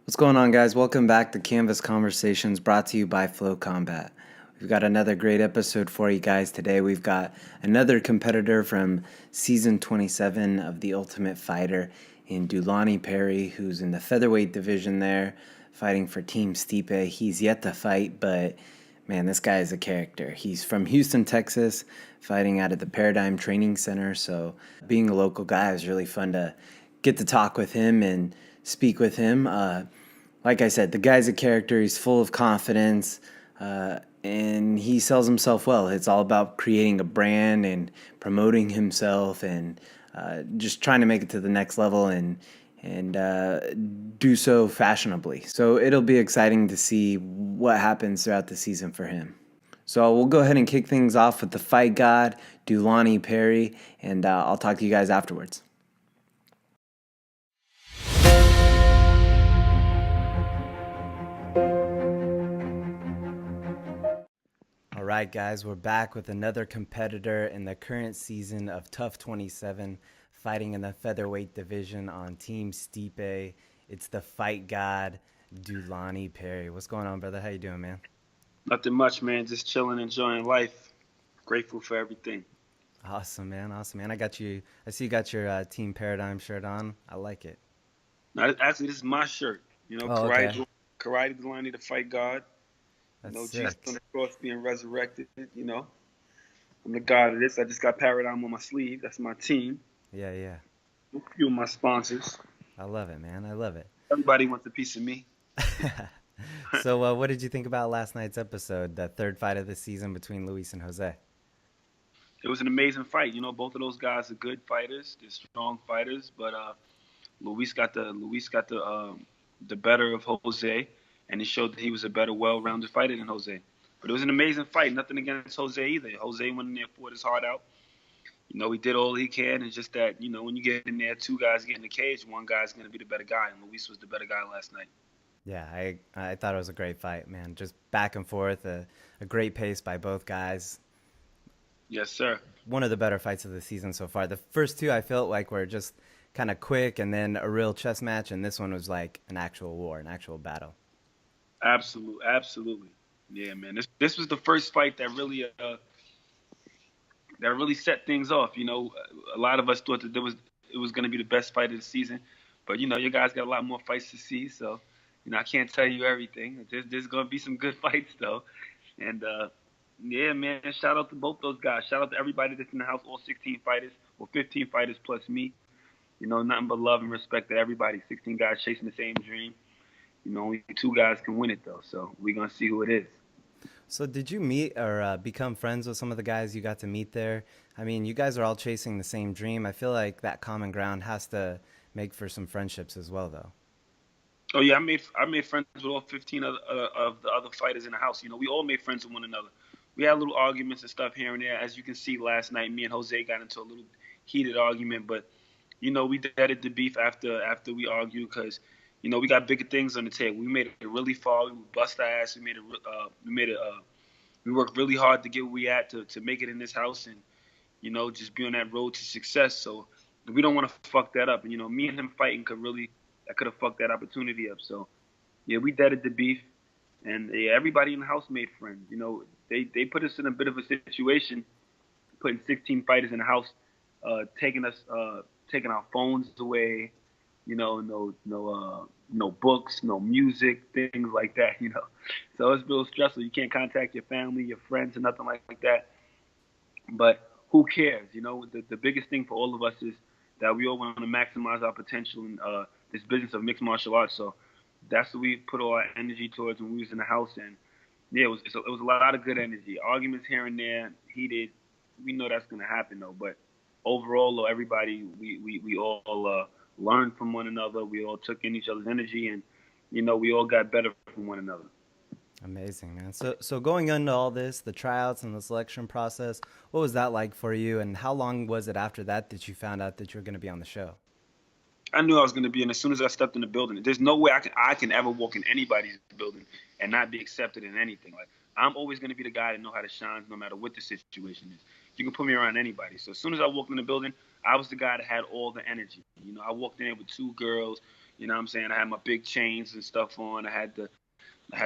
What's going on, guys? Welcome back to Canvas Conversations, brought to you by FloCombat. We've got another great episode for you guys today. We've got another competitor from season 27 of The Ultimate Fighter in Dulani Perry, who's in the featherweight division there, fighting for Team Stipe. He's yet to fight, but man, this guy is a character. He's from Houston, Texas, fighting out at the Paradigm Training Center. So being a local guy, it was really fun to get to talk with him and speak with him. Like I said, the guy's a character. He's full of confidence, and he sells himself well. It's all about creating a brand and promoting himself, and just trying to make it to the next level and do so fashionably. So it'll be exciting to see what happens throughout the season for him. So we'll go ahead and kick things off with the fight god, Dulani Perry, and I'll talk to you guys afterwards. All right, guys, we're back with another competitor in the current season of TUF27, fighting in the featherweight division on Team Stipe. It's the fight god, Dulani Perry. What's going on, brother? How you doing, man? Nothing much, man. Just chilling, enjoying life. Grateful for everything. Awesome, man. Awesome, man. I see you got your Team Paradigm shirt on. I like it. Now, actually, this is my shirt. Oh, okay. Karate Dulani, the fight god. That's Jesus sick. on the cross being resurrected. I'm the god of this. I just got Paradigm on my sleeve. That's my team. Yeah, yeah. A few of my sponsors. I love it, man. I love it. Everybody wants a piece of me. So, what did you think about last night's episode, the third fight of the season between Luis and Jose? It was an amazing fight. Both of those guys are good fighters. They're strong fighters, but Luis got the better of Jose, and he showed that he was a better, well-rounded fighter than Jose. But it was an amazing fight. Nothing against Jose either. Jose went in there, fought his heart out. He did all he can. It's just that, when you get in there, two guys get in the cage, one guy's going to be the better guy, and Luis was the better guy last night. Yeah, I thought it was a great fight, man. Just back and forth, a great pace by both guys. Yes, sir. One of the better fights of the season so far. The first two I felt like were just kind of quick and then a real chess match, and this one was like an actual war, an actual battle. Absolutely. Yeah, man. This was the first fight that really set things off. A lot of us thought that it was going to be the best fight of the season, but your guys got a lot more fights to see, so I can't tell you everything. There's going to be some good fights though, and yeah, man. Shout out to both those guys. Shout out to everybody that's in the house, all 16 fighters, or 15 fighters plus me. Nothing but love and respect to everybody. 16 guys chasing the same dream. Only two guys can win it though, so we're gonna see who it is. So, did you meet or become friends with some of the guys you got to meet there? I mean, you guys are all chasing the same dream. I feel like that common ground has to make for some friendships as well, though. Oh yeah, I made friends with all 15 of the other fighters in the house. We all made friends with one another. We had little arguments and stuff here and there. As you can see, last night me and Jose got into a little heated argument, but we deaded the beef after we argued because we got bigger things on the table. We made it really far. We bust our ass. We worked really hard to get where we at to make it in this house and just be on that road to success. So we don't want to fuck that up. And me and him fighting could have fucked that opportunity up. So yeah, we deaded the beef, and yeah, everybody in the house made friends. They put us in a bit of a situation, putting 16 fighters in the house, taking our phones away. No books, no music, things like that. So it's real stressful. You can't contact your family, your friends, or nothing like that. But who cares? The biggest thing for all of us is that we all want to maximize our potential in this business of mixed martial arts. So that's what we put all our energy towards when we was in the house. And yeah, it was a lot of good energy. Arguments here and there, heated. We know that's gonna happen though. But overall, though, everybody we all learned from one another. We all took in each other's energy, and we all got better from one another. Amazing, man. So going into all this, the tryouts and the selection process, what was that like for you? And how long was it after that you found out that you were going to be on the show? I knew I was going to be in as soon as I stepped in the building. There's no way I can ever walk in anybody's building and not be accepted in anything. Like I'm always going to be the guy that know how to shine, no matter what the situation is. You can put me around anybody. So as soon as I walked in the building, I was the guy that had all the energy. I walked in there with two girls. You know what I'm saying? I had my big chains and stuff on. I had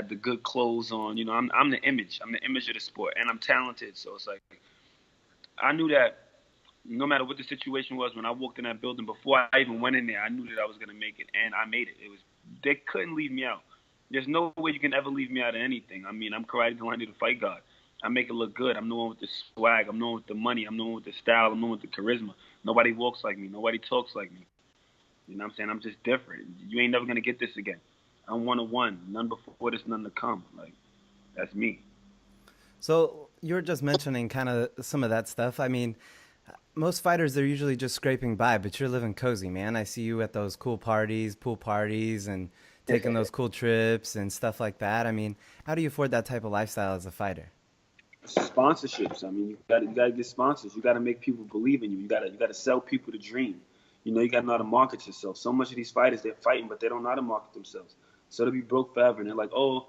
the good clothes on. You know, I'm the image. I'm the image of the sport, and I'm talented. So it's like I knew that no matter what the situation was, when I walked in that building, before I even went in there, I knew that I was gonna make it, and I made it. They couldn't leave me out. There's no way you can ever leave me out of anything. I mean, I'm Karate Dulani, the fight god. I make it look good. I'm the one with the swag. I'm the one with the money. I'm the one with the style. I'm the one with the charisma. Nobody walks like me. Nobody talks like me. You know what I'm saying? I'm just different. You ain't never gonna get this again. I'm one of one. None before this, none to come. Like, that's me. So you're just mentioning kind of some of that stuff. I mean, most fighters, they're usually just scraping by, but you're living cozy, man. I see you at those cool parties, pool parties, and taking those cool trips and stuff like that. I mean, how do you afford that type of lifestyle as a fighter? Sponsorships. I mean, you gotta get sponsors. You gotta make people believe in you. You gotta sell people the dream. You know, you gotta know how to market yourself. So much of these fighters, they're fighting, but they don't know how to market themselves. So they'll be broke forever, and they're like, oh,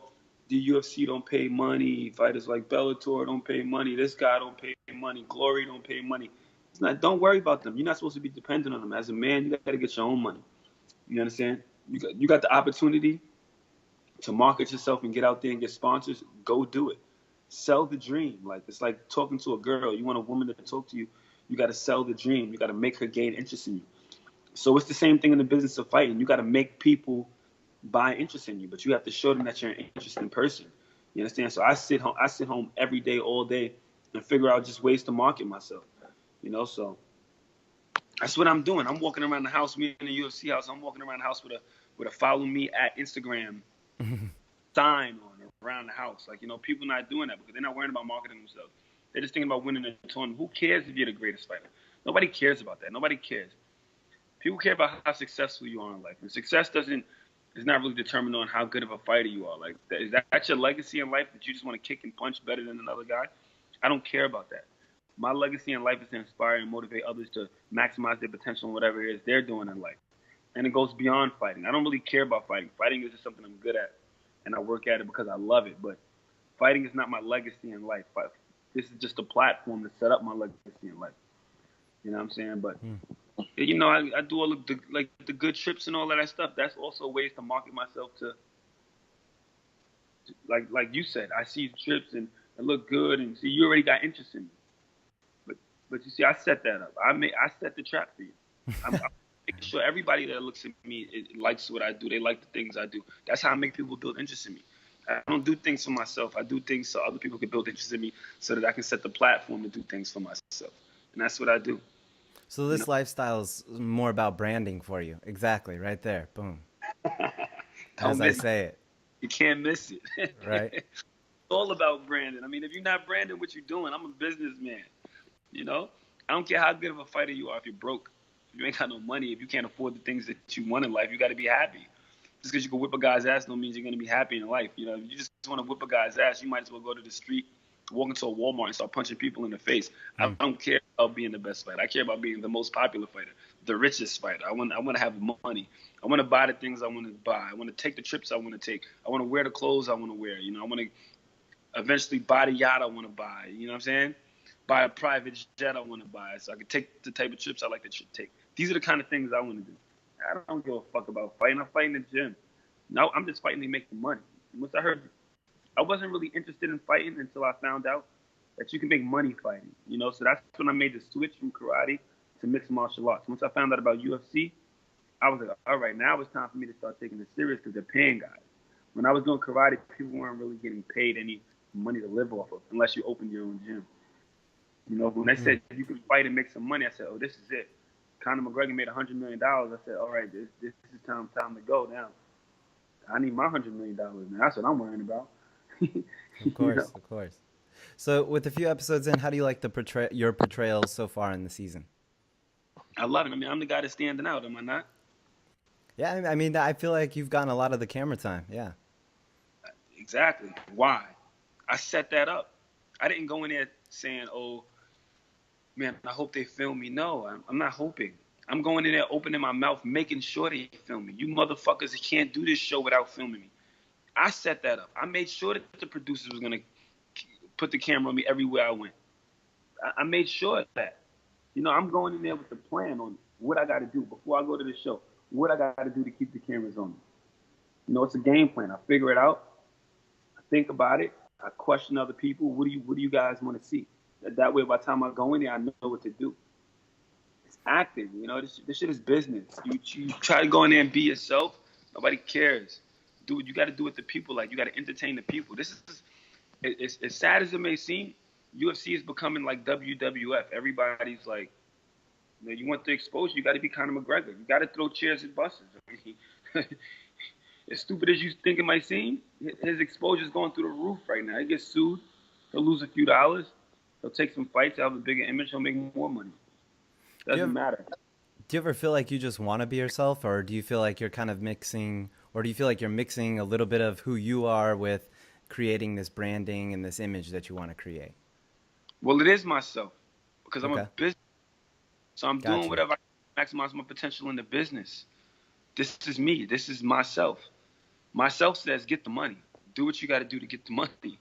the UFC don't pay money. Fighters like Bellator don't pay money. This guy don't pay money. Glory don't pay money. It's not. Don't worry about them. You're not supposed to be dependent on them. As a man, you gotta get your own money. You understand? You got the opportunity to market yourself and get out there and get sponsors. Go do it. Sell the dream. Like, it's like talking to a girl. You want a woman to talk to you. You got to sell the dream. You got to make her gain interest in you. So it's the same thing in the business of fighting. You got to make people buy interest in you, but you have to show them that you're an interesting person. You understand? So I sit home every day, all day, and figure out just ways to market myself. You know, so that's what I'm doing. I'm walking around the house, me in the UFC house. I'm walking around the house with a follow me at Instagram sign on around the house. Like, you know, people not doing that because they're not worrying about marketing themselves. They're just thinking about winning a tournament. Who cares if you're the greatest fighter? Nobody cares about that. Nobody cares. People care about how successful you are in life. And success is not really determined on how good of a fighter you are. Like, is that your legacy in life, that you just want to kick and punch better than another guy? I don't care about that. My legacy in life is to inspire and motivate others to maximize their potential in whatever it is they're doing in life. And it goes beyond fighting. I don't really care about fighting. Fighting is just something I'm good at, and I work at it because I love it. But fighting is not my legacy in life. This is just a platform to set up my legacy in life. You know what I'm saying? But you know, I do all of the good trips and all of that stuff. That's also ways to market myself to like you said. I see trips and it look good, and see you already got interest in me. But you see, I set that up. I set the trap for you. I'm making sure everybody that looks at me likes what I do. They like the things I do. That's how I make people build interest in me. I don't do things for myself. I do things so other people can build interest in me, so that I can set the platform to do things for myself. And that's what I do. So this lifestyle is more about branding for you. Exactly, right there. Boom. As I say it. You can't miss it. Right. It's all about branding. I mean, if you're not branding what you're doing, I'm a businessman. You know, I don't care how good of a fighter you are. If you're broke, if you ain't got no money, if you can't afford the things that you want in life, you got to be happy. Just because you can whip a guy's ass don't mean you're going to be happy in life. You know, if you just want to whip a guy's ass, you might as well go to the street, walk into a Walmart and start punching people in the face. I don't care about being the best fighter. I care about being the most popular fighter, the richest fighter. I want to have money. I want to buy the things I want to buy. I want to take the trips I want to take. I want to wear the clothes I want to wear. You know, I want to eventually buy the yacht I want to buy. You know what I'm saying? Buy a private jet I want to buy, so I can take the type of trips I like to take. These are the kind of things I want to do. I don't give a fuck about fighting. I fight in the gym. No, I'm just fighting to make the money. Once I wasn't really interested in fighting until I found out that you can make money fighting. You know, so that's when I made the switch from karate to mixed martial arts. Once I found out about UFC, I was like, all right, now it's time for me to start taking this serious because they're paying guys. When I was doing karate, people weren't really getting paid any money to live off of unless you opened your own gym. You know, when they said you can fight and make some money, I said, oh, this is it. Conor McGregor made $100 million. I said, all right, this is time to go now. I need my $100 million now. That's what I'm worrying about. Of course, of course. So with a few episodes in, how do you like your portrayals so far in the season? I love it. I mean, I'm the guy that's standing out, am I not? Yeah, I mean, I feel like you've gotten a lot of the camera time. Yeah. Exactly. Why? I set that up. I didn't go in there saying, oh, man, I hope they film me. No, I'm not hoping. I'm going in there opening my mouth, making sure they film me. You motherfuckers can't do this show without filming me. I set that up. I made sure that the producers was going to put the camera on me everywhere I went. I made sure of that. You know, I'm going in there with the plan on what I got to do before I go to the show. what I got to do to keep the cameras on me. You know, it's a game plan. I figure it out. I think about it. I question other people. What do you guys want to see? That way, by the time I go in there, I know what to do. It's acting. You know, this shit is business. You try to go in there and be yourself. Nobody cares. Do what you got to do with the people. Like, you got to entertain the people. This is, it's as sad as it may seem, UFC is becoming like WWF. Everybody's like, you know, you want the exposure, you got to be Conor McGregor. You got to throw chairs at buses. As stupid as you think it might seem, his exposure is going through the roof right now. He gets sued. He'll lose a few dollars. He'll take some fights. He'll have a bigger image. He'll make more money. Doesn't matter. Do you ever feel like you just want to be yourself, or do you feel like you're kind of mixing, or do you feel like you're mixing a little bit of who you are with creating this branding and this image that you want to create? Well, it is myself because I'm a business. So I'm doing whatever I can maximize my potential in the business. This is me. This is myself. Myself says, get the money. Do what you got to do to get the money.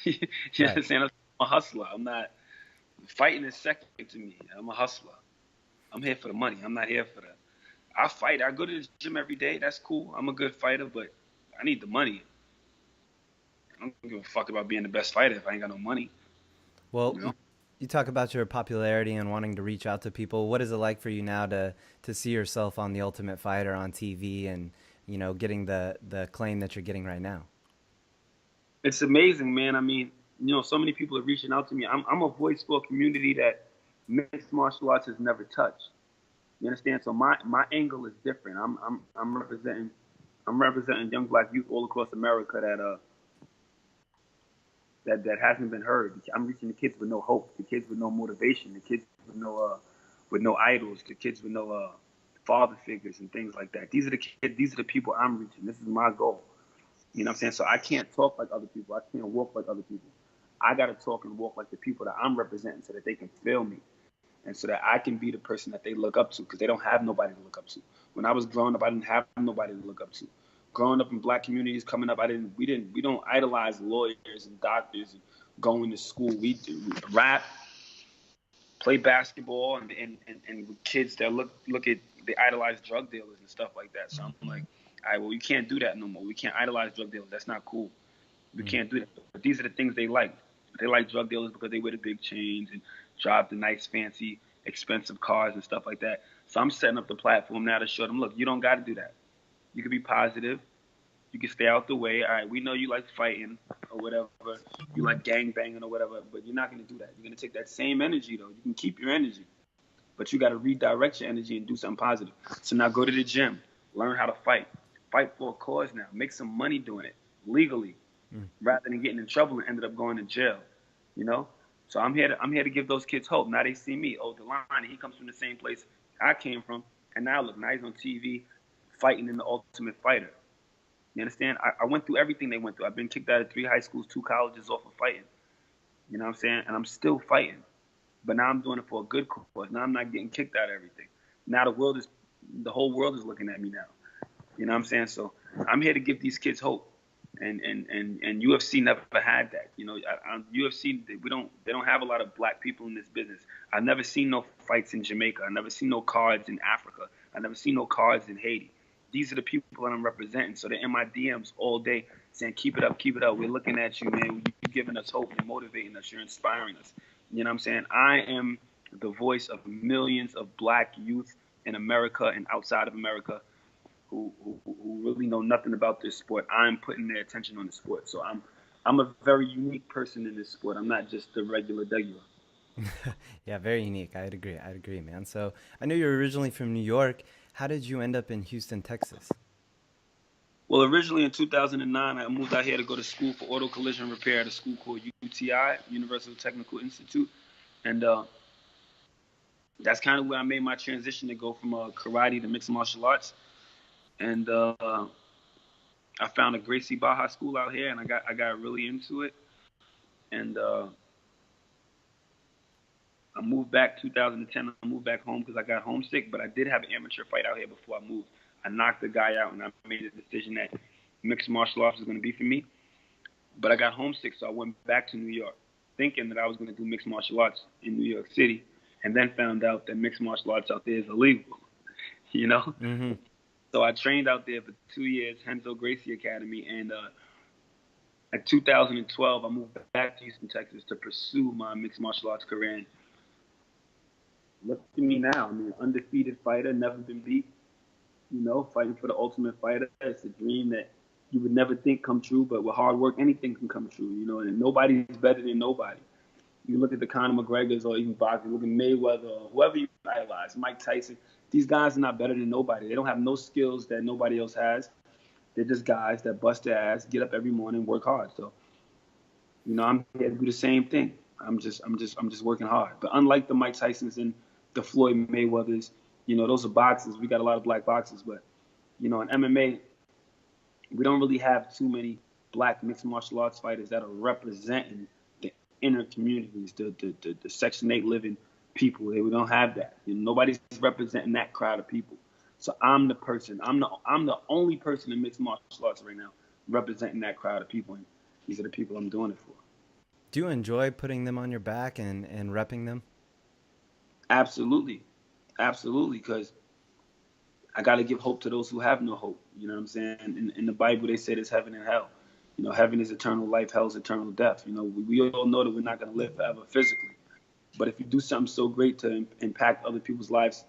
You understand? I'm a hustler. I'm not fighting is second to me. I'm a hustler. I'm here for the money. I'm not here for the. I fight. I go to the gym every day. That's cool. I'm a good fighter, but I need the money. I don't give a fuck about being the best fighter if I ain't got no money. Well, you talk about your popularity and wanting to reach out to people. What is it like for you now to see yourself on The Ultimate Fighter on TV and, you know, getting the acclaim that you're getting right now? It's amazing, man. I mean, you know, so many people are reaching out to me. I'm a voice for a community that mixed martial arts has never touched. You understand? So my angle is different. I'm representing young black youth all across America that hasn't been heard. I'm reaching the kids with no hope, the kids with no motivation, the kids with no idols, the kids with no father figures and things like that. These are the kids. These are the people I'm reaching. This is my goal. You know what I'm saying? So I can't talk like other people. I can't walk like other people. I got to talk and walk like the people that I'm representing so that they can feel me and so that I can be the person that they look up to because they don't have nobody to look up to. When I was growing up, I didn't have nobody to look up to. Growing up in black communities, coming up, we don't idolize lawyers and doctors and going to school. We rap, play basketball, and with kids that they idolize drug dealers and stuff like that. So I'm like, all right, well, we can't do that no more. We can't idolize drug dealers. That's not cool. We can't do that. But these are the things they like. They like drug dealers because they wear the big chains and drive the nice, fancy, expensive cars and stuff like that. So I'm setting up the platform now to show them, look, you don't got to do that. You can be positive. You can stay out the way. All right, we know you like fighting or whatever. You like gang banging or whatever, but you're not going to do that. You're going to take that same energy, though. You can keep your energy, but you got to redirect your energy and do something positive. So now go to the gym. Learn how to fight. Fight for a cause now. Make some money doing it legally rather than getting in trouble and ended up going to jail, you know? So I'm here to give those kids hope. Now they see me. Oh, Dulani, he comes from the same place I came from. And now look, now he's on TV fighting in The Ultimate Fighter. You understand? I went through everything they went through. I've been kicked out of 3 high schools, 2 colleges off of fighting. You know what I'm saying? And I'm still fighting. But now I'm doing it for a good cause. Now I'm not getting kicked out of everything. Now the whole world is looking at me now. You know what I'm saying? So I'm here to give these kids hope. And UFC never had that. You know, UFC, they don't have a lot of black people in this business. I've never seen no fights in Jamaica. I've never seen no cards in Africa. I've never seen no cards in Haiti. These are the people that I'm representing. So they're in my DMs all day saying, keep it up, keep it up. We're looking at you, man. You're giving us hope. You're motivating us. You're inspiring us. You know what I'm saying? I am the voice of millions of black youth in America and outside of America who really know nothing about this sport. I'm putting their attention on the sport. So I'm a very unique person in this sport. I'm not just the regular. Yeah, very unique. I'd agree, man. So I know you're originally from New York. How did you end up in Houston, Texas? Well, originally in 2009, I moved out here to go to school for auto collision repair at a school called UTI, Universal Technical Institute. And that's kind of where I made my transition to go from karate to mixed martial arts. And I found a Gracie Baja school out here, and I got really into it. And I moved back 2010. I moved back home because I got homesick, but I did have an amateur fight out here before I moved. I knocked the guy out, and I made a decision that mixed martial arts was going to be for me. But I got homesick, so I went back to New York, thinking that I was going to do mixed martial arts in New York City, and then found out that mixed martial arts out there is illegal. you know. Mm-hmm. So I trained out there for 2 years, Henzo Gracie Academy, and in 2012 I moved back to Houston, Texas, to pursue my mixed martial arts career. And look at me now. I mean, undefeated fighter, never been beat. You know, fighting for the ultimate fighter. It's a dream that you would never think come true, but with hard work, anything can come true. You know, and nobody's better than nobody. You look at the Conor McGregors or even boxing, look at Mayweather or whoever you idolize, Mike Tyson. These guys are not better than nobody. They don't have no skills that nobody else has. They're just guys that bust their ass, get up every morning, work hard. So, you know, I'm here to do the same thing. I'm just working hard. But unlike the Mike Tysons and the Floyd Mayweathers, you know, those are boxers. We got a lot of black boxers, but you know, in MMA, we don't really have too many black mixed martial arts fighters that are representing the inner communities, the Section 8 living people. We don't have that. You know, nobody's representing that crowd of people. So I'm the person. I'm the only person in mixed martial arts right now representing that crowd of people. And these are the people I'm doing it for. Do you enjoy putting them on your back and repping them? Absolutely, absolutely. Because I got to give hope to those who have no hope. You know what I'm saying? In the Bible, they say there's heaven and hell. You know, heaven is eternal life, hell is eternal death. You know, we all know that we're not going to live forever physically. But if you do something so great to impact other people's lives,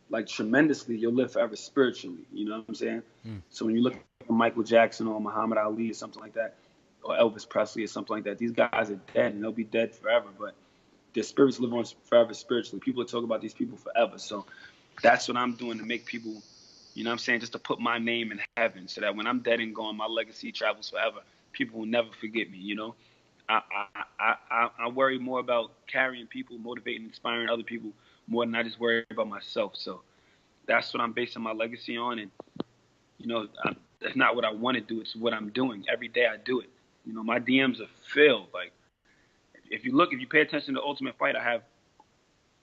like tremendously, you'll live forever spiritually. You know what I'm saying? Mm. So when you look at Michael Jackson or Muhammad Ali or something like that, or Elvis Presley or something like that, these guys are dead and they'll be dead forever. But their spirits live on forever spiritually. People are talking about these people forever. So that's what I'm doing to make people, you know what I'm saying, just to put my name in heaven so that when I'm dead and gone, my legacy travels forever. People will never forget me, you know? I worry more about carrying people, motivating, inspiring other people more than I just worry about myself. So that's what I'm basing my legacy on. And, you know, that's not what I want to do. It's what I'm doing. Every day I do it. You know, my DMs are filled. Like, if you pay attention to Ultimate Fight, I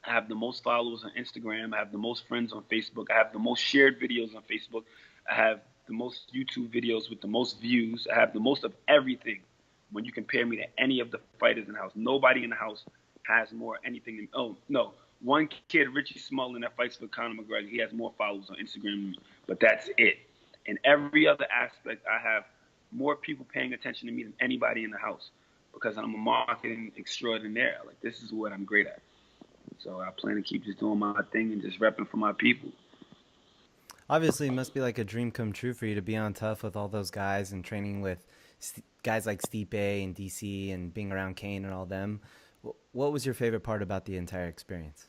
have the most followers on Instagram. I have the most friends on Facebook. I have the most shared videos on Facebook. I have the most YouTube videos with the most views. I have the most of everything when you compare me to any of the fighters in the house. Nobody in the house has more anything than, oh, no. One kid, Richie Smullen, that fights for Conor McGregor, he has more followers on Instagram than me. But that's it. In every other aspect, I have more people paying attention to me than anybody in the house because I'm a marketing extraordinaire. Like, this is what I'm great at. So I plan to keep just doing my thing and just repping for my people. Obviously, it must be like a dream come true for you to be on Tough with all those guys and training with guys like Stipe and DC and being around Kane and all them. What was your favorite part about the entire experience?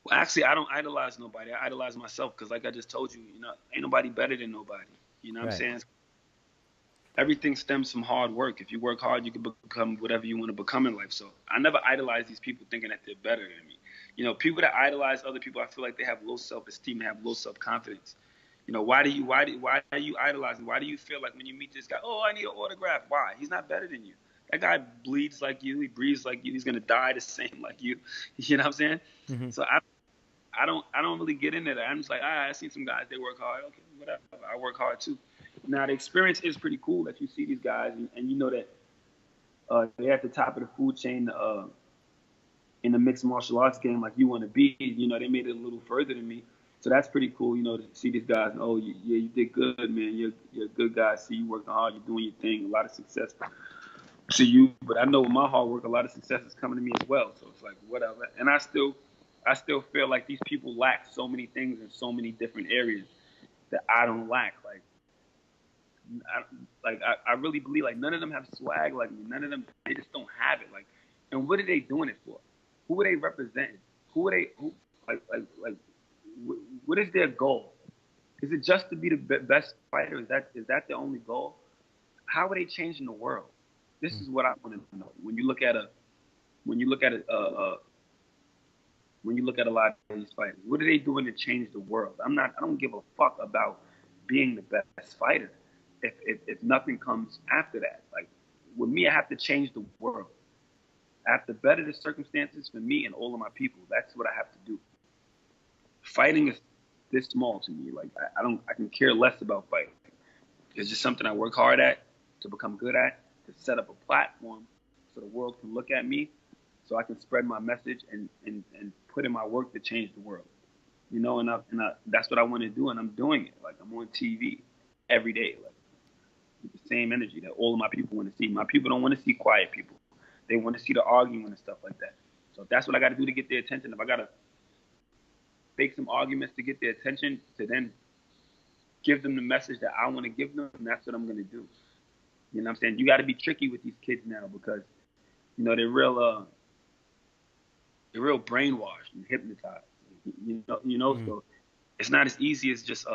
Well, actually, I don't idolize nobody. I idolize myself because, like I just told you, you know, ain't nobody better than nobody. You know what I'm Right. saying? Everything stems from hard work. If you work hard, you can become whatever you want to become in life. So I never idolize these people thinking that they're better than me. You know, people that idolize other people, I feel like they have low self-esteem, they have low self-confidence. You know, why are you idolizing? Why do you feel like when you meet this guy, oh, I need an autograph? Why? He's not better than you. That guy bleeds like you. He breathes like you. He's gonna die the same like you. You know what I'm saying? Mm-hmm. So I don't really get into that. I'm just like, I seen some guys, they work hard. Okay, whatever. I work hard too. Now the experience is pretty cool that you see these guys and you know that they're at the top of the food chain in the mixed martial arts game like you want to be. You know, they made it a little further than me. So that's pretty cool, you know, to see these guys. And, oh, yeah, you did good, man. You're a good guy. See you working hard. You're doing your thing. A lot of success to you. But I know with my hard work, a lot of success is coming to me as well. So it's like, whatever. And I still feel like these people lack so many things in so many different areas that I don't lack. I really believe like none of them have swag like me. None of them, they just don't have it. Like, and what are they doing it for? Who are they representing? Who are they? Who like? What is their goal? Is it just to be the best fighter? Is that the only goal? How are they changing the world? This is what I want to know. When you look at a when you look at a lot of these fighters, what are they doing to change the world? I don't give a fuck about being the best fighter if nothing comes after that. Like with me, I have to change the world. I have to better the circumstances for me and all of my people. That's what I have to do. Fighting is this small to me. Like I can care less about fighting. It's just something I work hard at to become good at, to set up a platform so the world can look at me, so I can spread my message and put in my work to change the world. you know, and that's what I want to do, and I'm doing it. Like, I'm on TV every day, like, with the same energy that all of my people want to see. My people don't want to see quiet people. They want to see the arguing and stuff like that. So if that's what I got to do to get their attention, if I got to fake some arguments to get their attention, to then give them the message that I want to give them, that's what I'm going to do. You know what I'm saying? You got to be tricky with these kids now because, you know, they're real brainwashed and hypnotized. So it's not as easy as just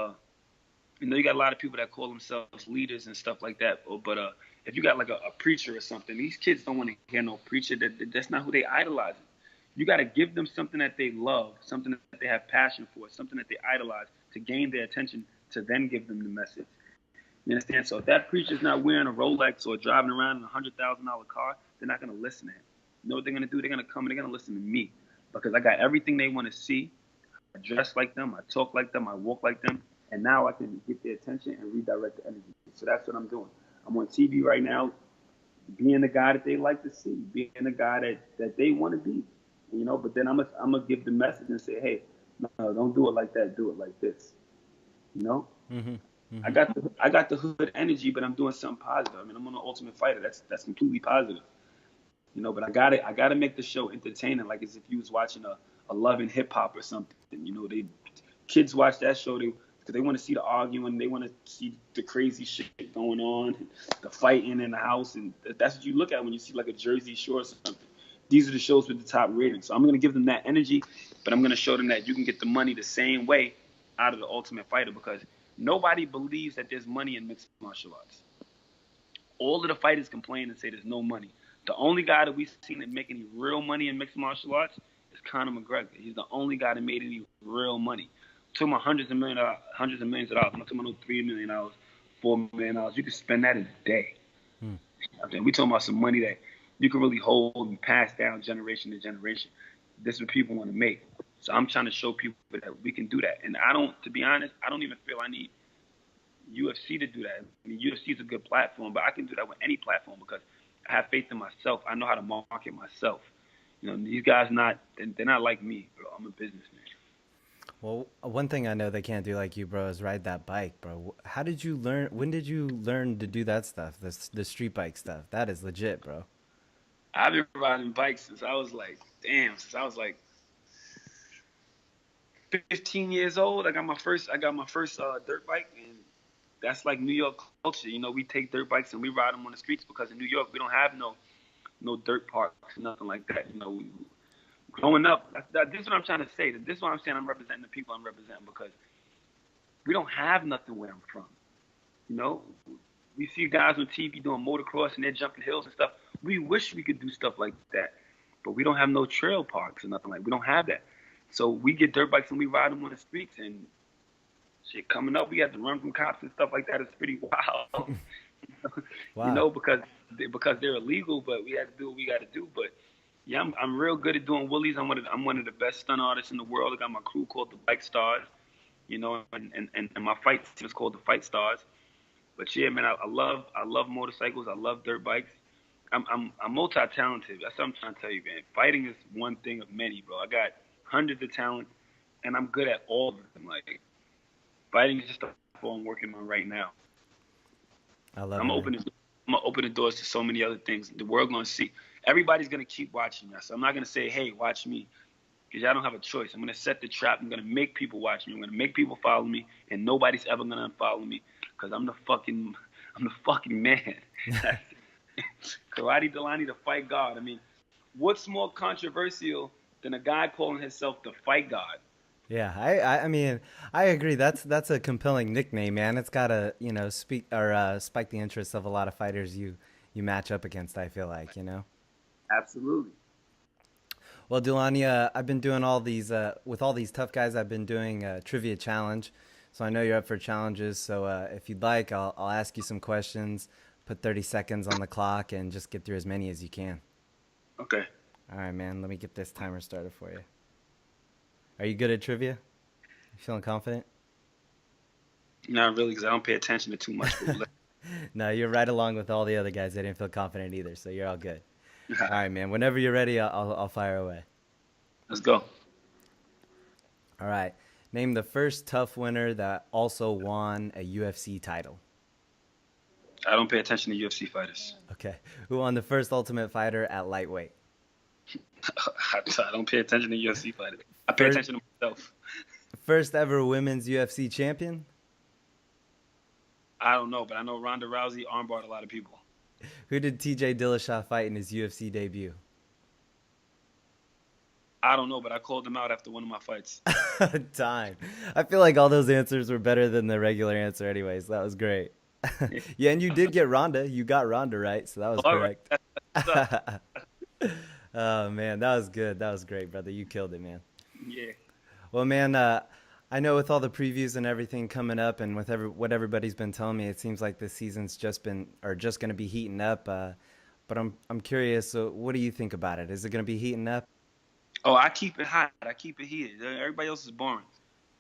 you know, you got a lot of people that call themselves leaders and stuff like that. But if you got like a preacher or something, these kids don't want to hear no preacher. That's not who they idolize. You got to give them something that they love, something that they have passion for, something that they idolize to gain their attention, to then give them the message. You understand? So if that preacher's not wearing a Rolex or driving around in a $100,000 car, they're not going to listen to him. You know what they're going to do? They're going to come and they're going to listen to me because I got everything they want to see. I dress like them. I talk like them. I walk like them. And now I can get their attention and redirect the energy. So that's what I'm doing. I'm on TV right now, being the guy that they like to see, being the guy that they want to be. You know, but then I'm gonna give the message and say, hey, no, don't do it like that. Do it like this. You know, I got the hood energy, but I'm doing something positive. I mean, I'm on the Ultimate Fighter. That's completely positive. You know, but I gotta make the show entertaining, like as if you was watching a Love and Hip Hop or something. You know, kids watch that show because they want to see the arguing, they want to see the crazy shit going on, the fighting in the house, and that's what you look at when you see like a Jersey Shore or something. These are the shows with the top ratings. So I'm going to give them that energy, but I'm going to show them that you can get the money the same way out of the Ultimate Fighter because nobody believes that there's money in mixed martial arts. All of the fighters complain and say there's no money. The only guy that we've seen that make any real money in mixed martial arts is Conor McGregor. He's the only guy that made any real money. I'm talking about hundreds of millions of dollars. I'm not talking about no $3 million, $4 million. You can spend that in a day. We're talking about some money that you can really hold and pass down generation to generation. This is what people want to make. So I'm trying to show people that we can do that. And to be honest, I don't even feel I need UFC to do that. I mean, UFC is a good platform, but I can do that with any platform because I have faith in myself. I know how to market myself. You know, these guys they're not like me, bro. I'm a businessman. Well, one thing I know they can't do like you, bro, is ride that bike, bro. How did you learn? When did you learn to do that stuff? The street bike stuff. That is legit, bro. I've been riding bikes since I was like 15 years old. I got my first dirt bike, and that's like New York culture. You know, we take dirt bikes and we ride them on the streets because in New York we don't have no dirt parks, nothing like that. You know, growing up, this is what I'm trying to say. This is what I'm saying. I'm representing the people I'm representing because we don't have nothing where I'm from. You know, we see guys on TV doing motocross and they're jumping hills and stuff. We wish we could do stuff like that, but we don't have no trail parks or nothing like. We don't have that. So we get dirt bikes and we ride them on the streets and shit. Coming up, we have to run from cops and stuff like that. It's pretty wild. Wow. You know, because they're illegal, but we have to do what we got to do. But yeah, I'm real good at doing wheelies. I'm one of the best stunt artists in the world. I got my crew called the Bike Stars, you know, and my fight team is called the Fight Stars. But yeah, man, I love motorcycles. I love dirt bikes. I'm multi-talented. That's what I'm trying to tell you, man. Fighting is one thing of many, bro. I got hundreds of talents, and I'm good at all of them. Like, fighting is just a platform I'm working on right now. I love it. I'm gonna open the doors to so many other things. The world gonna see. Everybody's gonna keep watching us. So I'm not gonna say, hey, watch me, because y'all don't have a choice. I'm gonna set the trap. I'm gonna make people watch me. I'm gonna make people follow me, and nobody's ever gonna unfollow me, because I'm the fucking man. Karate Dulani, the fight god. I mean, what's more controversial than a guy calling himself the fight god? Yeah, I mean, I agree. That's a compelling nickname, man. It's gotta, you know, spike the interest of a lot of fighters you match up against. I feel like, you know. Absolutely. Well, Dulani, I've been doing all these with all these tough guys. I've been doing a trivia challenge, so I know you're up for challenges. So if you'd like, I'll ask you some questions. Put 30 seconds on the clock and just get through as many as you can. Okay. All right, man. Let me get this timer started for you. Are you good at trivia? You feeling confident? Not really, because I don't pay attention to too much. No, you're right along with all the other guys. They didn't feel confident either, so you're all good. All right, man. Whenever you're ready, I'll fire away. Let's go. All right. Name the first TUF winner that also won a UFC title. I don't pay attention to UFC fighters. Okay. Who won the first Ultimate Fighter at lightweight? I don't pay attention to UFC fighters. I pay First, attention to myself. first ever women's UFC champion? I don't know, but I know Ronda Rousey armbarred a lot of people. Who did TJ Dillashaw fight in his UFC debut? I don't know, but I called him out after one of my fights. Time. I feel like all those answers were better than the regular answer anyways. That was great. Yeah, and you did get Ronda. You got Ronda right, so that was correct. Oh, man, that was good. That was great, brother. You killed it, man. Yeah. Well, man, I know with all the previews and everything coming up and with what everybody's been telling me, it seems like this season's just going to be heating up. But I'm curious, so what do you think about it? Is it going to be heating up? Oh, I keep it hot. I keep it heated. Everybody else is boring.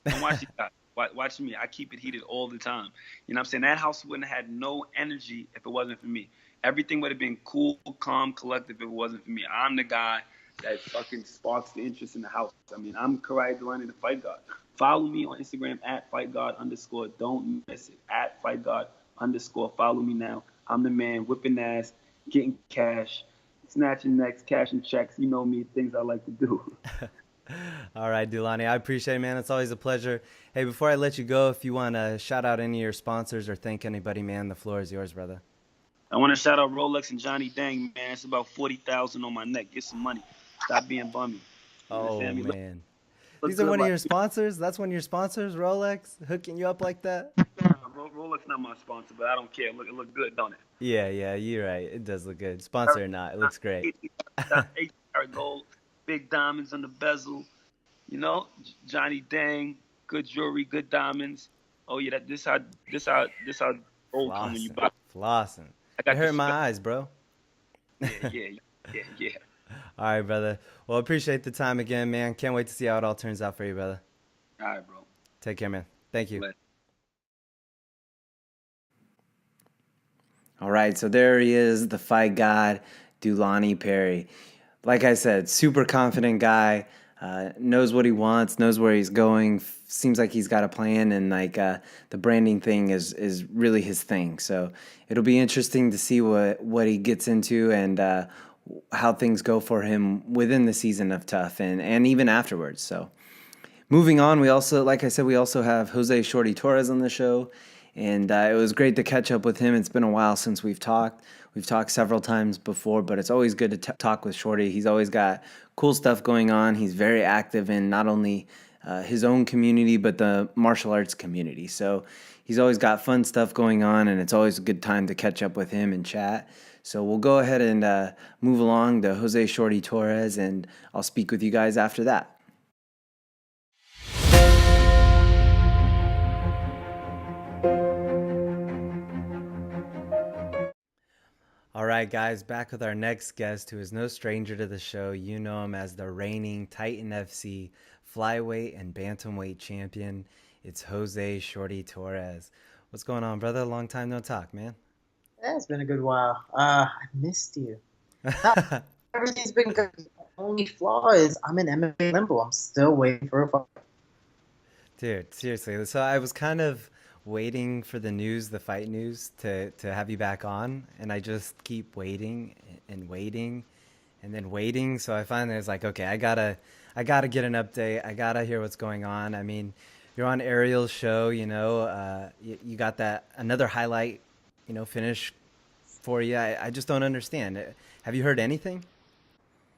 Don't watch it hot. Watch me. I keep it heated all the time. You know what I'm saying? That house wouldn't have had no energy if it wasn't for me. Everything would have been cool, calm, collective if it wasn't for me. I'm the guy that fucking sparks the interest in the house. I mean, I'm Dulani the Fight God. Follow me on Instagram at FightGod_. Don't miss it. At FightGod_. Follow me now. I'm the man, whipping ass, getting cash, snatching necks, cashing checks. You know me, things I like to do. All right, Dulani, I appreciate it, man. It's always a pleasure. Hey, before I let you go, if you want to shout out any of your sponsors or thank anybody, man, the floor is yours, brother. I want to shout out Rolex and Johnny Dang, man. It's about 40,000 on my neck. Get some money. Stop being bummy. Oh, man. Look These are one of like your sponsors? That's one of your sponsors, Rolex, hooking you up like that? Rolex not my sponsor, but I don't care. Look, it look good, don't it? Yeah, you're right. It does look good. Sponsor or not, it looks great. 8-carat gold, big diamonds on the bezel. You know, Johnny Dang, good jewelry, good diamonds. Oh yeah, this how gold come when you buy. Flossing. It hurt my eyes, bro. Yeah. All right, brother. Well, appreciate the time again, man. Can't wait to see how it all turns out for you, brother. All right, bro. Take care, man. Thank you. All right, so there he is, the fight god, Dulani Perry. Like I said, super confident guy, knows what he wants, knows where he's going, seems like he's got a plan, and like the branding thing is really his thing. So it'll be interesting to see what he gets into and how things go for him within the season of TUF and even afterwards. So moving on, we also, like I said, we also have Jose Shorty Torres on the show. And it was great to catch up with him. It's been a while since we've talked. We've talked several times before, but it's always good to talk with Shorty. He's always got cool stuff going on. He's very active in not only his own community, but the martial arts community. So he's always got fun stuff going on, and it's always a good time to catch up with him and chat. So we'll go ahead and move along to Jose Shorty Torres, and I'll speak with you guys after that. All right, guys, back with our next guest, who is no stranger to the show. You know him as the reigning Titan FC flyweight and bantamweight champion. It's Jose Shorty Torres. What's going on, brother? Long time no talk, man. Yeah, it's been a good while. I missed you. Everything's been good. The only flaw is I'm in MMA limbo. I'm still waiting for a fight. Dude, seriously. So I was kind of waiting for the news, the fight news, to have you back on, and I just keep waiting and waiting and then waiting. So I finally was like, okay, I gotta get an update. I gotta hear what's going on. I mean, you're on Ariel's show, you know, you got that another highlight, you know, finish for you. I just don't understand. Have you heard anything?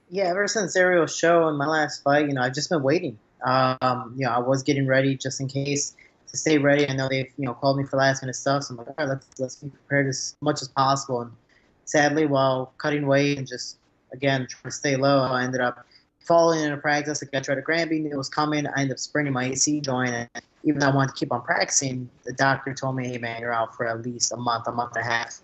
Yeah, ever since Ariel's show and my last fight, you know, I've just been waiting. You know, I was getting ready just in case to stay ready. I know they've, you know, called me for last minute stuff, so I'm like, all right, let's be prepared as much as possible. And sadly, while cutting weight and just, again, trying to stay low, I ended up falling into practice. I tried to Granby, knew it was coming. I ended up spraining my AC joint, and even though I wanted to keep on practicing, the doctor told me, hey, man, you're out for at least a month and a half.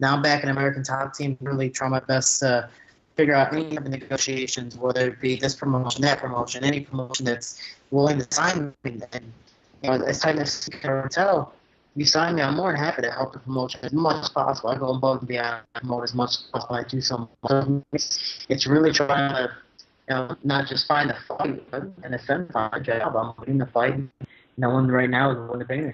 Now I'm back in American Top Team, really trying my best to figure out any of the negotiations, whether it be this promotion, that promotion, any promotion that's willing to sign me. And you know, as time as you can tell, you sign me, I'm more than happy to help the promotion as much as possible. I go above and beyond, promote as much as possible. I do so much. It's really trying to not just find a fight, but in a sense, find a job. I'm winning the fight. No one right now is willing to pay me.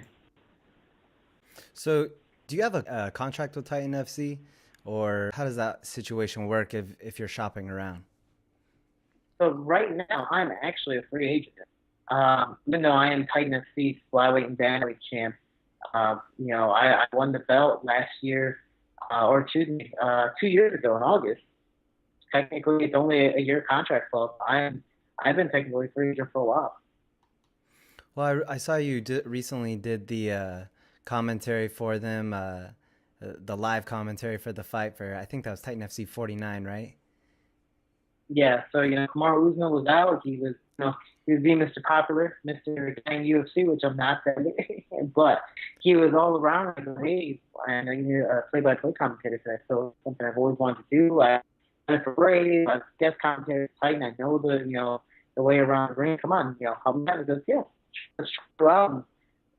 So, do you have a contract with Titan FC, or how does that situation work if you're shopping around? So right now, I'm actually a free agent. Even though I am Titan FC flyweight and bantamweight champ, I won the belt last year, or excuse me, 2 years ago in August. Technically, it's only a year contract, so I've been technically free agent for a while. Well, I saw you recently did the commentary for them, the live commentary for the fight for, I think that was Titan FC 49, right? Yeah, so Kamaru Usman was out. He was being Mr. Popular, Mr. Dang UFC, which I'm not that, but he was all around like a wave. And a play-by-play commentator today, so something I've always wanted to do. I went for Brady. I was guest commentator for Titan. I know the way around the ring. Come on, help me out. He goes, yeah, let's try it out.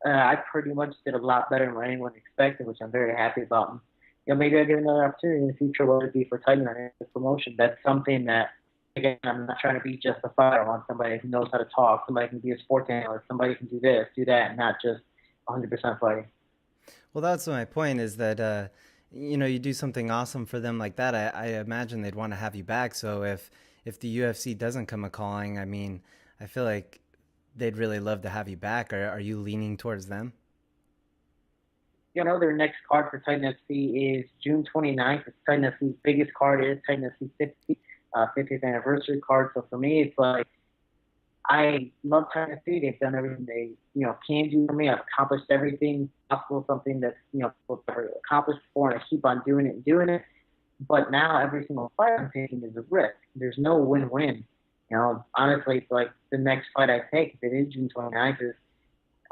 I pretty much did a lot better than what anyone expected, which I'm very happy about. And, maybe I'll get another opportunity in the future, whether it be for Titan or the promotion. That's something that, again, I'm not trying to be just a fighter. I want somebody who knows how to talk, somebody who can be a sports analyst, somebody who can do this, do that, and not just 100% fighting. Well, that's my point is that, you do something awesome for them like that. I imagine they'd want to have you back. So if the UFC doesn't come a calling, I mean, I feel like they'd really love to have you back. Are you leaning towards them? Their next card for Titan FC is June 29th. It's Titan FC's biggest card. It is Titan FC 50th anniversary card. So for me, it's like, I love Titan FC. They've done everything they, can do for me. I've accomplished everything possible, something that's, accomplished before, and I keep on doing it and doing it. But now every single fight I'm taking is a risk. There's no win-win. Honestly, it's like the next fight I take, if it is June 29th, is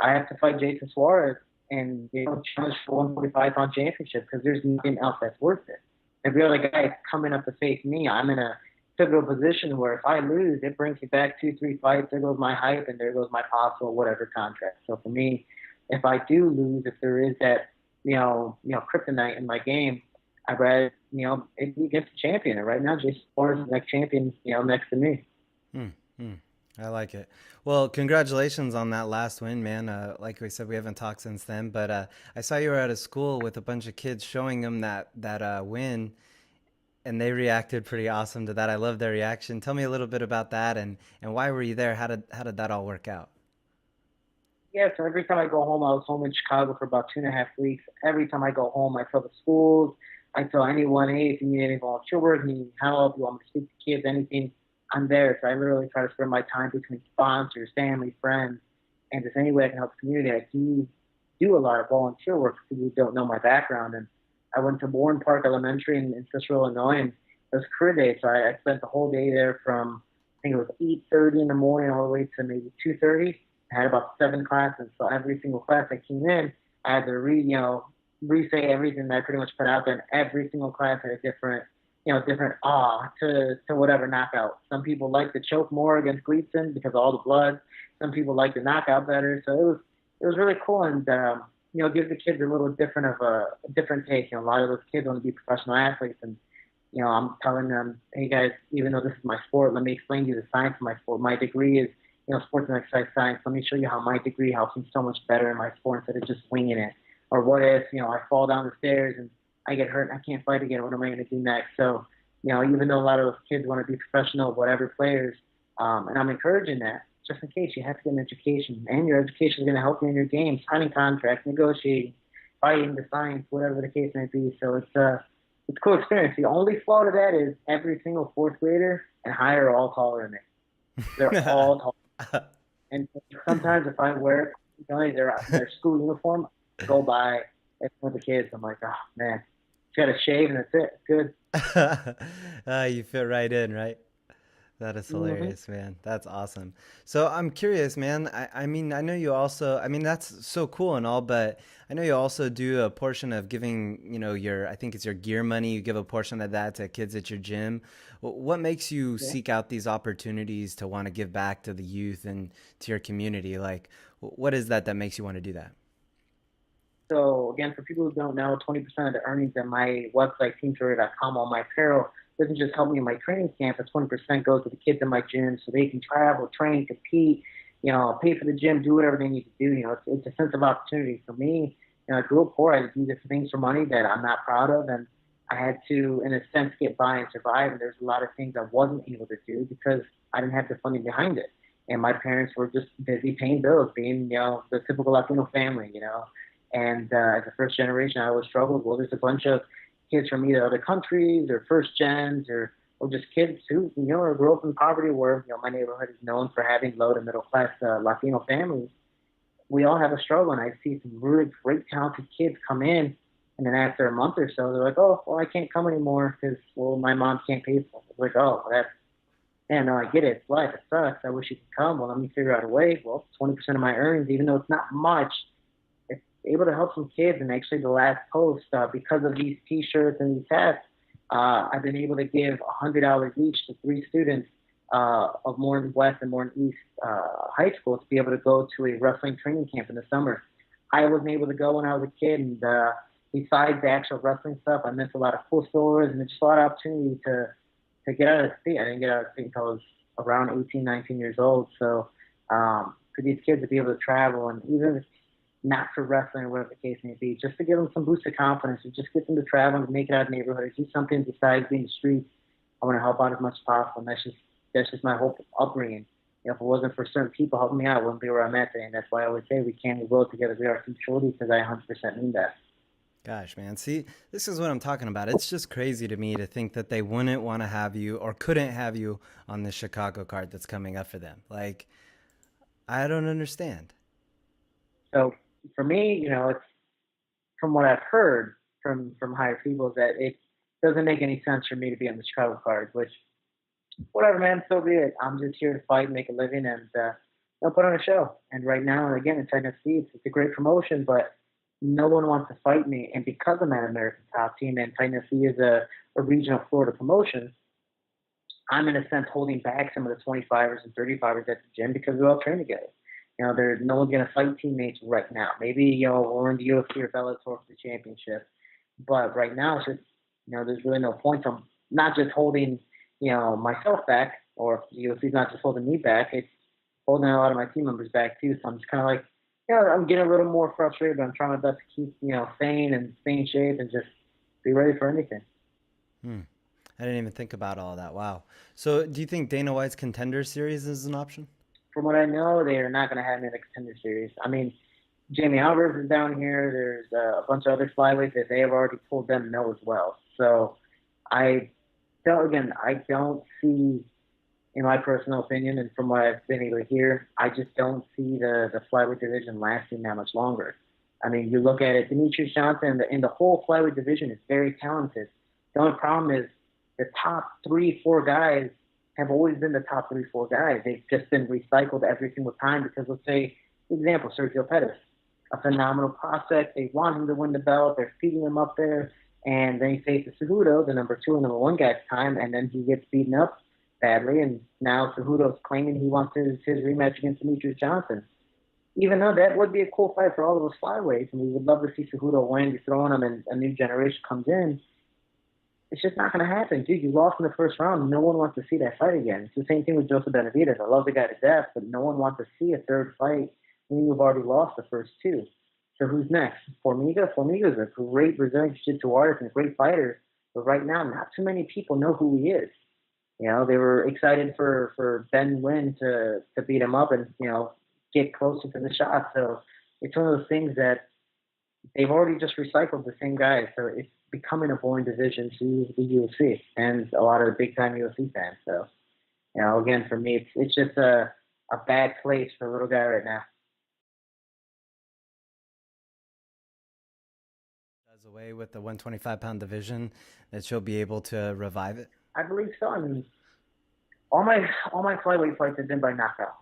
I have to fight Jason Suarez and challenge for 145-pound championship, because there's nothing else that's worth it. Every other guy is coming up to face me. I'm in a pivotal position where if I lose, it brings me back 2-3 fights. There goes my hype, and there goes my possible whatever contract. So for me, if I do lose, if there is that kryptonite in my game, I'd rather it be against the champion. And right now, Jason Suarez is the next champion, next to me. I like it. Well, congratulations on that last win, man. Like we said, we haven't talked since then, but I saw you were at a school with a bunch of kids showing them that win, and they reacted pretty awesome to that. I love their reaction. Tell me a little bit about that, and why were you there? How did that all work out? Yeah, so every time I go home, I was home in Chicago for about 2.5 weeks. Every time I go home, I tell the schools, I tell anyone, hey, if you need any volunteer work, you need help, you want me to speak to kids, anything, I'm there. So I literally try to spend my time between sponsors, family, friends, and just any way I can help the community. I do a lot of volunteer work for people who don't know my background. And I went to Bourne Park Elementary in Cicero, Illinois, and it was career day. So I spent the whole day there from, I think it was 8:30 in the morning all the way to maybe 2:30. I had about 7 classes. So every single class I came in, I had to re-say everything that I pretty much put out there. And every single class had a different to whatever knockout. Some people like the choke more against Gleason because of all the blood. Some people like the knockout better. So it was really cool, and gives the kids a little different of a different take. A lot of those kids want to be professional athletes, and I'm telling them, hey guys, even though this is my sport, let me explain to you the science of my sport. My degree is sports and exercise science. Let me show you how my degree helps me so much better in my sport instead of just winging it. Or what if I fall down the stairs and I get hurt and I can't fight again? What am I going to do next? So, even though a lot of those kids want to be professional, whatever players, and I'm encouraging that, just in case you have to get an education, and your education is going to help you in your game, signing contracts, negotiating, fighting the science, whatever the case may be. So it's a cool experience. The only flaw to that is every single fourth grader and higher are all taller than me. They're all tall. And sometimes if I wear their school uniform, I go by with the kids, I'm like, oh man, got to shave and that's it. It's good. You fit right in, right? That is hilarious, man. That's awesome. So I'm curious, man. I mean, I know you also, I mean, that's so cool and all, but I know you also do a portion of giving, I think it's your gear money. You give a portion of that to kids at your gym. What makes you seek out these opportunities to want to give back to the youth and to your community? Like, what is that makes you want to do that? So again, for people who don't know, 20% of the earnings at my website, teamtorres.com, all my apparel, doesn't just help me in my training camp, but 20% goes to the kids in my gym so they can travel, train, compete, pay for the gym, do whatever they need to do. It's a sense of opportunity for me. I grew up poor. I had to do different things for money that I'm not proud of, and I had to, in a sense, get by and survive. And there's a lot of things I wasn't able to do because I didn't have the funding behind it. And my parents were just busy paying bills, being, the typical Latino family. And as a first generation, I always struggled. Well, there's a bunch of kids from either other countries or first gens or just kids who, grew up in poverty where, my neighborhood is known for having low to middle class Latino families. We all have a struggle, and I see some really great talented kids come in, and then after a month or so, they're like, oh, well, I can't come anymore because, well, my mom can't pay for it. It's like, oh, no, I get it. It's life. It sucks. I wish you could come. Well, let me figure out a way. Well, 20% of my earnings, even though it's not much, it's able to help some kids. And actually the last post, because of these T-shirts and these hats, I've been able to give $100 each to 3 students of Morton West and Morton East high school to be able to go to a wrestling training camp in the summer. I wasn't able to go when I was a kid, and besides the actual wrestling stuff, I missed a lot of cool stores and just a lot of opportunity to get out of the state. I didn't get out of the state until I was around 18, 19 years old. So for these kids to be able to travel, and even if not for wrestling or whatever the case may be, just to give them some boost of confidence and just get them to travel and make it out of the neighborhood, do something besides being the streets. I want to help out as much as possible, and that's just my whole upbringing. If it wasn't for certain people helping me out, I wouldn't be where I'm at today. And that's why I always say we can't go together. We are Team Shorty, because I 100% mean that. Gosh, man. See, this is what I'm talking about. It's just crazy to me to think that they wouldn't want to have you or couldn't have you on the Chicago card that's coming up for them. Like, I don't understand. So for me, it's from what I've heard from higher people is that it doesn't make any sense for me to be on the Chicago card, which, whatever, man, so be it. I'm just here to fight, make a living, and put on a show. And right now, again, in Tennessee, it's a great promotion, but no one wants to fight me. And because I'm an American Top Team and Tennessee is a regional Florida promotion, I'm in a sense holding back some of the 25ers and 35ers at the gym because we all train together. There's no one's going to fight teammates right now. Maybe, we're in the UFC or Bellator for the championship. But right now, it's just, there's really no point from not just holding, myself back, or the UFC's not just holding me back. It's holding a lot of my team members back too. So I'm just kind of like, I'm getting a little more frustrated, but I'm trying my best to keep, sane and stay in shape and just be ready for anything. I didn't even think about all that. Wow. So do you think Dana White's Contender Series is an option? From what I know, they are not going to have me in the Contender Series. I mean, Jamie Alvarez is down here. There's a bunch of other flyweights that they have already told them no as well. So I don't see, in my personal opinion, and from what I've been able to hear, I just don't see the flyweight division lasting that much longer. I mean, you look at it, Demetrius Johnson, and the whole flyweight division is very talented. The only problem is the top 3-4 guys have always been the top 3-4 guys. They've just been recycled every single time because, let's say, for example, Sergio Pettis, a phenomenal prospect. They want him to win the belt. They're feeding him up there. And then he faces Cejudo, the number 2 and number 1 guy at the time, and then he gets beaten up badly. And now Cejudo's claiming he wants his rematch against Demetrius Johnson. Even though that would be a cool fight for all of us flyweights, and we would love to see Cejudo win, be throwing him, and a new generation comes in, it's just not going to happen. Dude, you lost in the first round. No one wants to see that fight again. It's the same thing with Joseph Benavidez. I love the guy to death, but no one wants to see a third fight when you've already lost the first 2. So who's next? Formiga's a great Brazilian Jiu-Jitsu artist and a great fighter, but right now not too many people know who he is. They were excited for Ben Nguyen to beat him up and, get closer to the shot. So it's one of those things that they've already just recycled the same guys. So it's becoming a boring division to the UFC and a lot of the big-time UFC fans. So, again, for me, it's just a bad place for a little guy right now. Does away with the 125-pound division, that she'll be able to revive it? I believe so. I mean, all my flyweight fights have been by knockout.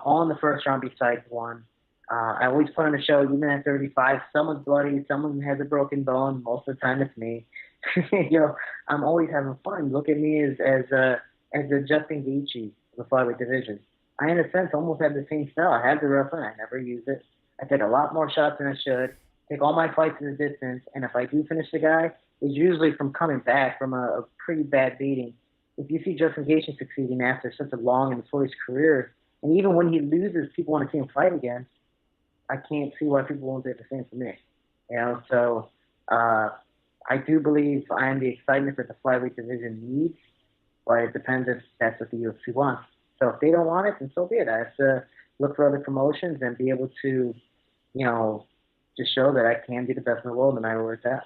All in the first round besides one. I always put on a show, even at 35. Someone's bloody, someone has a broken bone. Most of the time, it's me. I'm always having fun. Look at me as the Justin Gaethje of the flyweight division. I, in a sense, almost have the same style. I have the wrestling. I never use it. I take a lot more shots than I should. Take all my fights to the distance, and if I do finish the guy, is usually from coming back from a pretty bad beating. If you see Justin Gaethje succeeding after such a long and notorious career, and even when he loses, people want to see him fight again. I can't see why people won't do the same for me. You know, so I do believe I am the excitement that the flyweight division needs, but it depends if that's what the UFC wants. So if they don't want it, then so be it. I have to look for other promotions and be able to, you know, just show that I can be the best in the world no matter where it's at.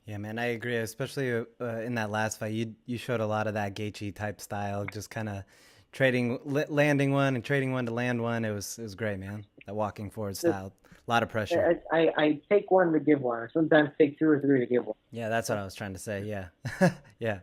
Yeah, man, I agree. Especially in that last fight, you showed a lot of that Gaethje type style, just kind of landing one and trading one to land one. It was great, man. That walking forward style, a lot of pressure. I take one to give one, or sometimes take two or three to give one. Yeah, that's what I was trying to say. Yeah, yeah.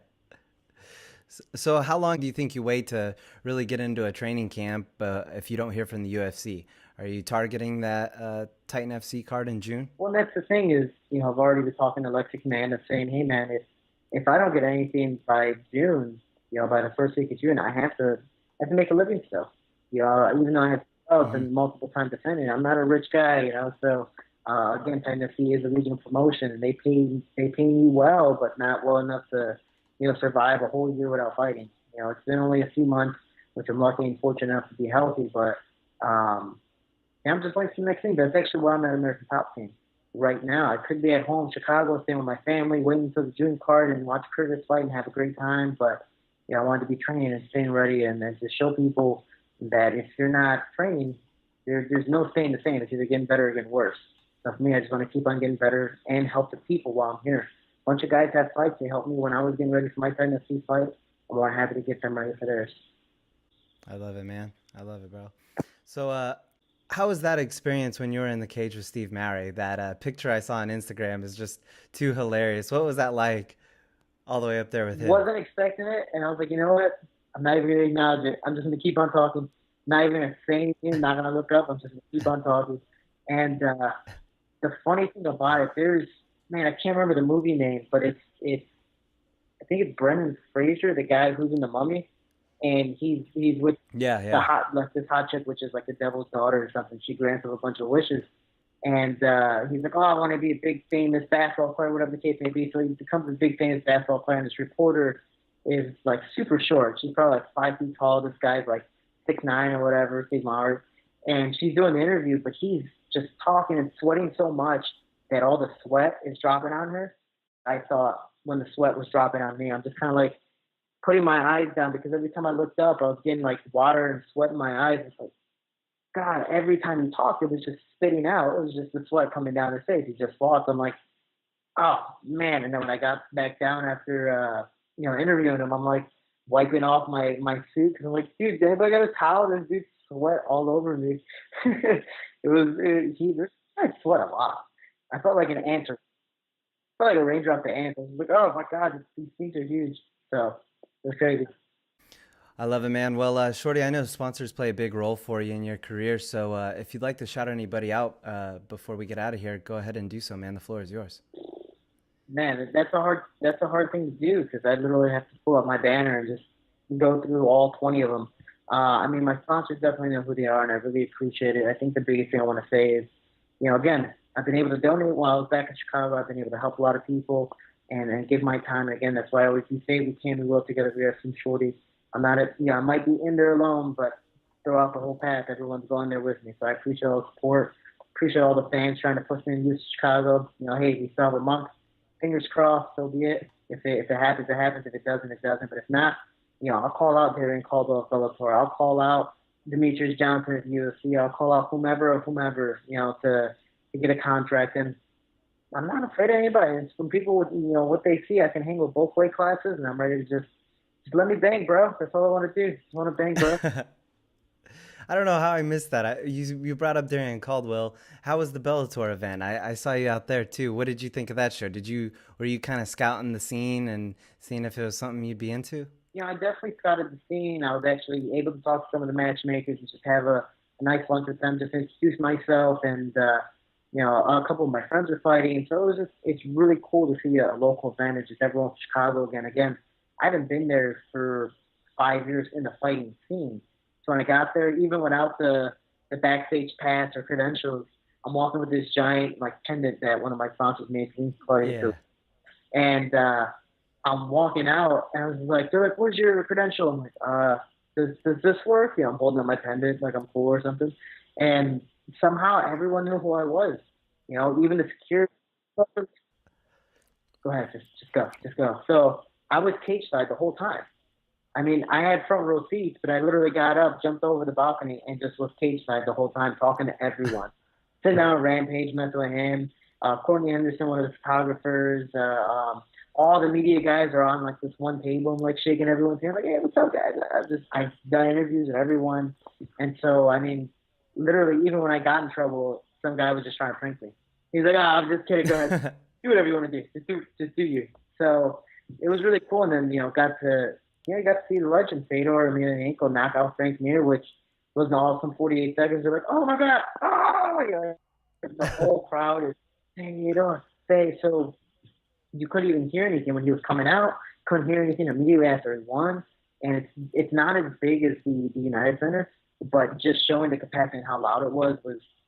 So how long do you think you wait to really get into a training camp if you don't hear from the UFC? Are you targeting that Titan FC card in June? Well, that's the thing is, you know, I've already been talking to Lexi Command saying, hey, man, if I don't get anything by June, you know, by the first week of June, I have to make a living still. You know, even though I have been multiple times defending, I'm not a rich guy, you know. So again, Titan FC is a regional promotion, and they pay me well, but not well enough to, you know, survive a whole year without fighting. You know, it's been only a few months, which I'm lucky and fortunate enough to be healthy, but I'm just waiting for the next thing. That's actually why I'm at American Top Team right now. I could be at home, Chicago, staying with my family, waiting until the June card and watch Curtis fight and have a great time. But you know, I wanted to be training and staying ready and to show people that if you're not training, there's no staying the same. It's either getting better or getting worse. So for me, I just want to keep on getting better and help the people while I'm here. A bunch of guys have fights. They helped me when I was getting ready for my Titan FC fight. I'm more happy to get them ready for theirs. I love it, man. I love it, bro. So, how was that experience when you were in the cage with Steve Murray? That picture I saw on Instagram is just too hilarious. What was that like all the way up there with him? Wasn't expecting it, and I was like, you know what? I'm not even going to acknowledge it. I'm just going to keep on talking. Not even going to say anything. I'm not going to look up. I'm just going to keep on talking. And the funny thing about it, I can't remember the movie name, but I think it's Brendan Fraser, the guy who's in The Mummy. And he's with this hot chick, which is like the devil's daughter or something. She grants him a bunch of wishes, and he's like, "Oh, I want to be a big famous basketball player, whatever the case may be." So he becomes a big famous basketball player. And this reporter is like super short. She's probably like 5 feet tall. This guy's like 6'9" or whatever, Steve Mars. And she's doing the interview, but he's just talking and sweating so much that all the sweat is dropping on her. I thought when the sweat was dropping on me, I'm just kind of like putting my eyes down because every time I looked up, I was getting like water and sweat in my eyes. It's like, God, every time he talked, it was just spitting out. It was just the sweat coming down his face. He just lost. I'm like, oh, man. And then when I got back down after, interviewing him, I'm like wiping off my suit because I'm like, dude, did anybody got a towel? This dude's sweat all over me. I sweat a lot. I felt like an ant. I felt like a raindrop to ants. I was like, oh, my God, these things are huge. So it's crazy. I love it, man. Well, Shorty, I know sponsors play a big role for you in your career. So if you'd like to shout anybody out before we get out of here, go ahead and do so, man. The floor is yours. Man, that's a hard thing to do because I literally have to pull up my banner and just go through all 20 of them. My sponsors definitely know who they are, and I really appreciate it. I think the biggest thing I want to say is, again, I've been able to donate while I was back in Chicago. I've been able to help a lot of people and give my time. And again, that's why I always say we can, we will together. We are some Shorties. I'm not I might be in there alone, but throughout the whole path, everyone's going there with me. So I appreciate all the support. Appreciate all the fans trying to push me into Chicago. Hey, we still have a month. Fingers crossed, so be it. If it happens, it happens. If it doesn't, it doesn't. But if not, I'll call out Darren Caldwell, Bellator. I'll call out Demetrius Johnson at UFC. I'll call out whomever, to get a contract. And I'm not afraid of anybody. It's from people with, what they see. I can hang with both weight classes, and I'm ready to just let me bang, bro. That's all I want to do. Just want to bang, bro. I don't know how I missed that. You brought up Darren Caldwell. How was the Bellator event? I saw you out there too. What did you think of that show? Were you kind of scouting the scene and seeing if it was something you'd be into? I definitely scouted the scene. I was actually able to talk to some of the matchmakers and just have a nice lunch with them, just introduce myself, and a couple of my friends are fighting. So it's really cool to see a local event and just everyone from Chicago again. Again, I haven't been there for 5 years in the fighting scene. So when I got there, even without the backstage pass or credentials, I'm walking with this giant like pendant that one of my sponsors made for me, Yeah. and I'm walking out, and I was like, they're like, "Where's your credential?" I'm like, does this work? You know, I'm holding up my pendant like I'm cool or something, and somehow everyone knew who I was. You know, even the security. Go ahead, just go. So I was cage side the whole time. I mean, I had front row seats, but I literally got up, jumped over the balcony, and just was cage side the whole time, talking to everyone. Sitting down at Rampage, met with him. Courtney Henderson, one of the photographers. All the media guys are on like this one table. I'm like shaking everyone's hand, like, "Hey, what's up, guys?" I've done interviews with everyone, and so I mean, literally, even when I got in trouble, some guy was just trying to prank me. He's like, "Oh, I'm just kidding. Go ahead, do whatever you want to do. Just do you." So it was really cool, and then got to see the legend Fedor Emelianenko knock out Frank Mir, which was an awesome 48 seconds. They're like, "Oh my god!" Oh, you know, the whole crowd is Fedor. So you couldn't even hear anything when he was coming out. Couldn't hear anything immediately after he won. And it's not as big as the United Center, but just showing the capacity and how loud it was,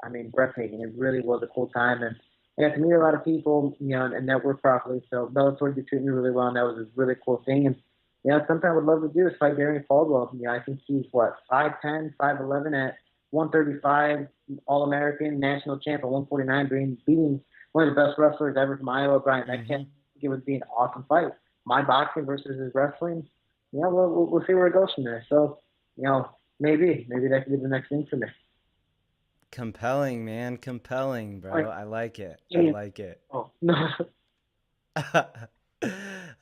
I mean, breathtaking. It really was a cool time, and I got to meet a lot of people, you know, and network properly. So Bellator did treat me really well, and that was a really cool thing. And you know, something I would love to do is fight Darren Caldwell. You know, I think he's 5'10", 5'11" at 135, All-American, national champ at 149, beating one of the best wrestlers ever from Iowa, Brian Metcalf. It would be an awesome fight. My boxing versus his wrestling. You know, we'll see where it goes from there. So, you know, maybe that could be the next thing for me. Compelling, man. Compelling, bro. Right. I like it. Yeah. I like it. Oh no.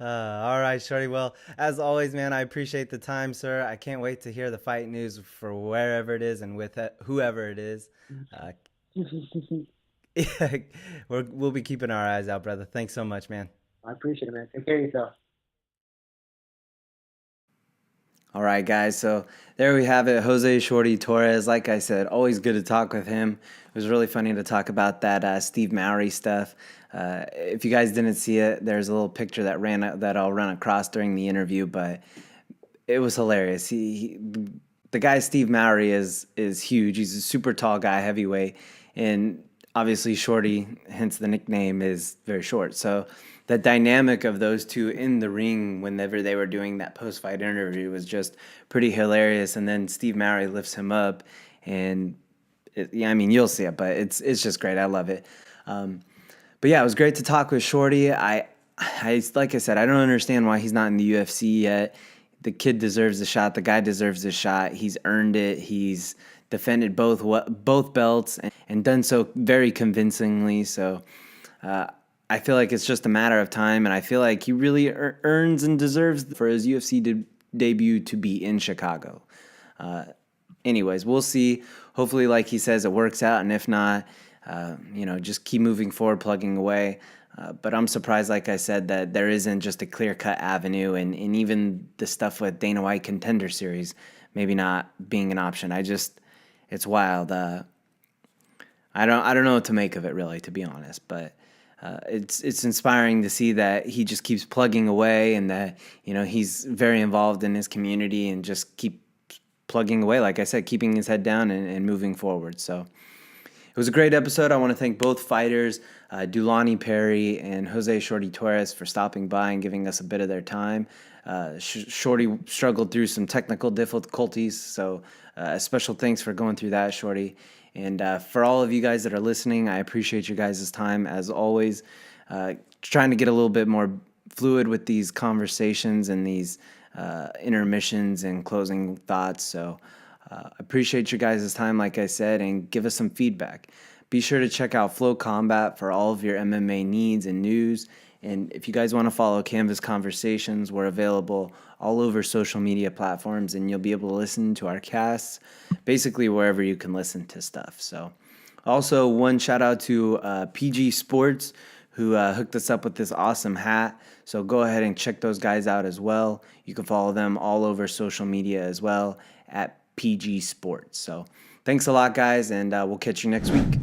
All right, Shorty. Well, as always, man, I appreciate the time, sir. I can't wait to hear the fight news for wherever it is and with whoever it is. We'll be keeping our eyes out, brother. Thanks so much, man. I appreciate it, man. Take care of yourself. All right, guys. So there we have it. Jose Shorty Torres. Like I said, always good to talk with him. It was really funny to talk about that Steve Mowry stuff. If you guys didn't see it, there's a little picture that I'll run across during the interview, but it was hilarious. The guy Steve Mowry is huge. He's a super tall guy, heavyweight, and obviously Shorty, hence the nickname, is very short. So the dynamic of those two in the ring whenever they were doing that post-fight interview was just pretty hilarious. And then Steve Mowry lifts him up, and I mean, you'll see it, but it's just great. I love it. But yeah, it was great to talk with Shorty. I like I said, I don't understand why he's not in the UFC yet. The kid deserves a shot. The guy deserves a shot. He's earned it. He's defended both belts and done so very convincingly. So I feel like it's just a matter of time, and I feel like he really earns and deserves for his UFC debut to be in Chicago. Anyways, we'll see. Hopefully, like he says, it works out, and if not, just keep moving forward, plugging away. But I'm surprised, like I said, that there isn't just a clear-cut avenue, and even the stuff with Dana White Contender Series maybe not being an option. It's wild. I don't know what to make of it, really, to be honest. But it's inspiring to see that he just keeps plugging away, and that he's very involved in his community and just keep plugging away. Like I said, keeping his head down and moving forward. So it was a great episode. I want to thank both fighters, Dulani Perry and Jose Shorty Torres, for stopping by and giving us a bit of their time. Shorty struggled through some technical difficulties, so special thanks for going through that, Shorty. And for all of you guys that are listening, I appreciate you guys' time, as always. Trying to get a little bit more fluid with these conversations and these intermissions and closing thoughts. So appreciate you guys' time, like I said, and give us some feedback. Be sure to check out FloCombat for all of your MMA needs and news. And if you guys want to follow Canvas Conversations, we're available all over social media platforms, and you'll be able to listen to our casts basically wherever you can listen to stuff. So also, one shout out to PG Sports, who hooked us up with this awesome hat. So go ahead and check those guys out as well. You can follow them all over social media as well at PG Sports. So thanks a lot, guys, and we'll catch you next week.